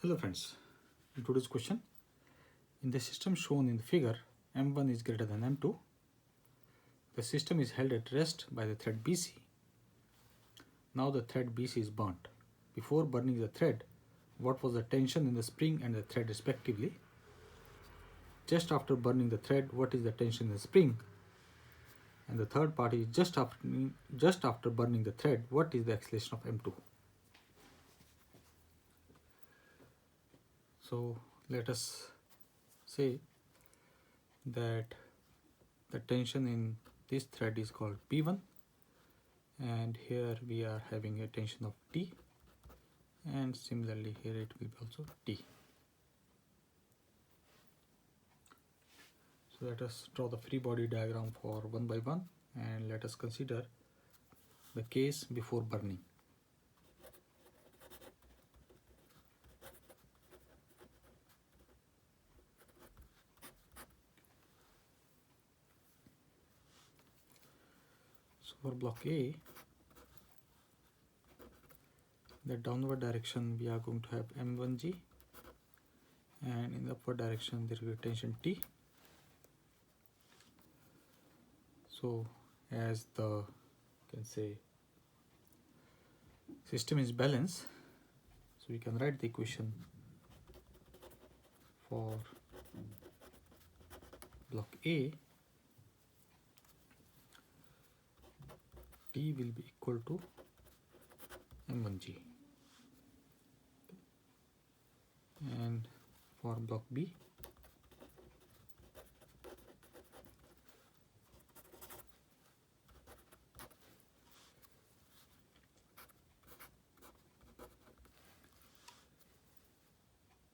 Hello friends, in today's question, in the system shown in the figure, M1 is greater than M2. The system is held at rest by the thread BC. Now the thread BC is burnt. Before burning the thread, what was the tension in the spring and the thread respectively? Just after burning the thread, what is the tension in the spring? And the third part is just after burning the thread, what is the acceleration of M2? So let us say that the tension in this thread is called P1, and here we are having a tension of T, and similarly here it will be also T. So let us draw the free body diagram for one by one, and let us consider the case before burning. So for block A, the downward direction we are going to have M1G, and in the upward direction there will be tension T. So as the system is balanced, so we can write the equation for block A. T will be equal to M1G, and for block B,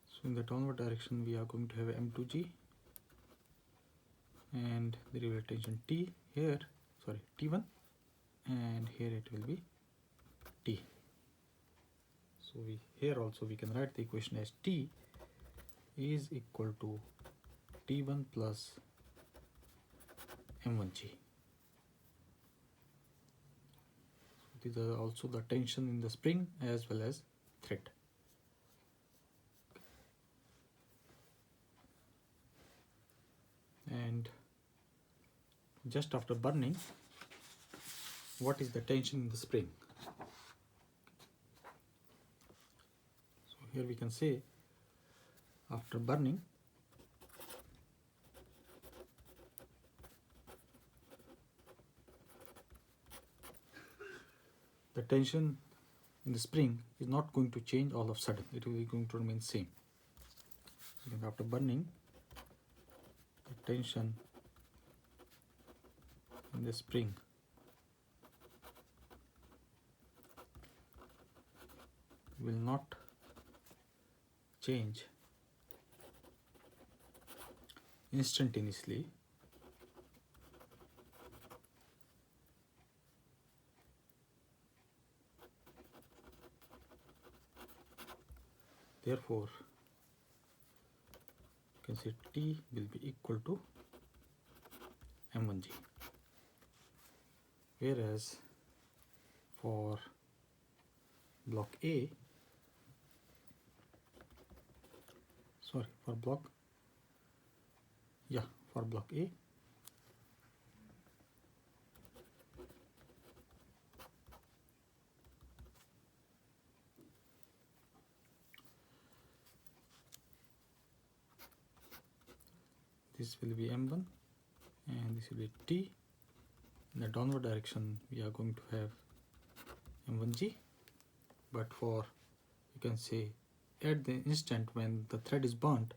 so in the downward direction we are going to have M2G, and there will be tension T1, and here it will be T. So here also we can write the equation as T is equal to T1 plus M1G. So these are also the tension in the spring as well as thread. And just after burning, what is the tension in the spring? So here we can say, after burning, the tension in the spring is not going to change all of a sudden. It will be going to remain same. And after burning, the tension in the spring will not change instantaneously. Therefore, you can say T will be equal to M1G. Whereas for block A, for block A, this will be M1 and this will be T. In the downward direction we are going to have M1G, but for, you can say, at the instant when the thread is burnt,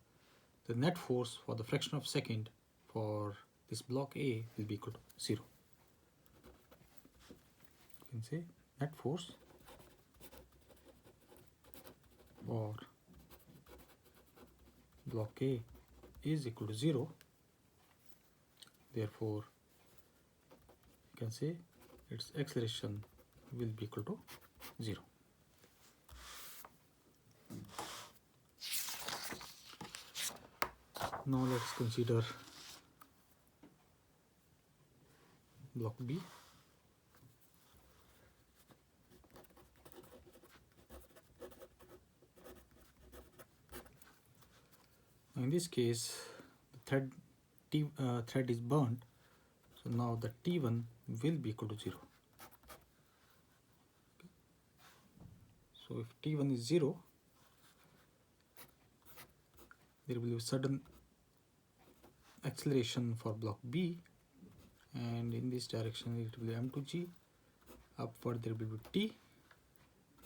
the net force for the fraction of second for this block A will be equal to 0. You can say net force for block A is equal to 0. Therefore, you can say its acceleration will be equal to 0. Now let's consider block B. Now in this case, the thread is burnt, so now the T1 will be equal to 0. So if T1 is 0, there will be a sudden acceleration for block B, and in this direction it will be M2G. Upward there will be T,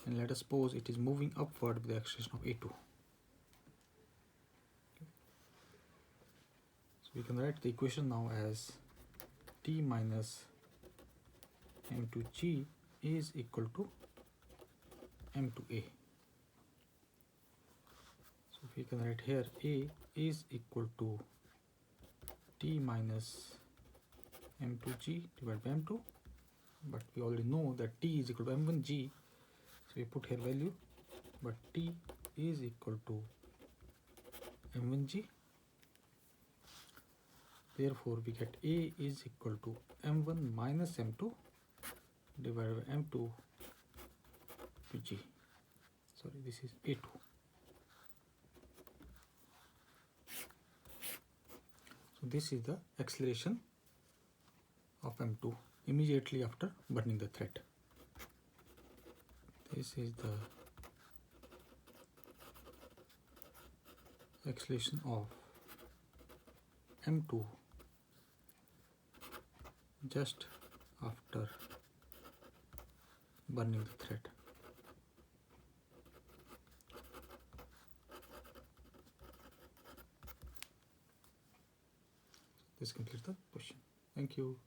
and let us suppose it is moving upward with the acceleration of A2. So we can write the equation now as T minus M2G is equal to M2A. So we can write here A is equal to T minus M2G divided by M2, but we already know that T is equal to M1G, so we put here value, but T is equal to M1G. Therefore we get A is equal to M1 minus M2 divided by M2 to G. Sorry, this is A2. So this is the acceleration of M2 immediately after burning the thread. This is the acceleration of M2 just after burning the thread. This completes the question. Thank you.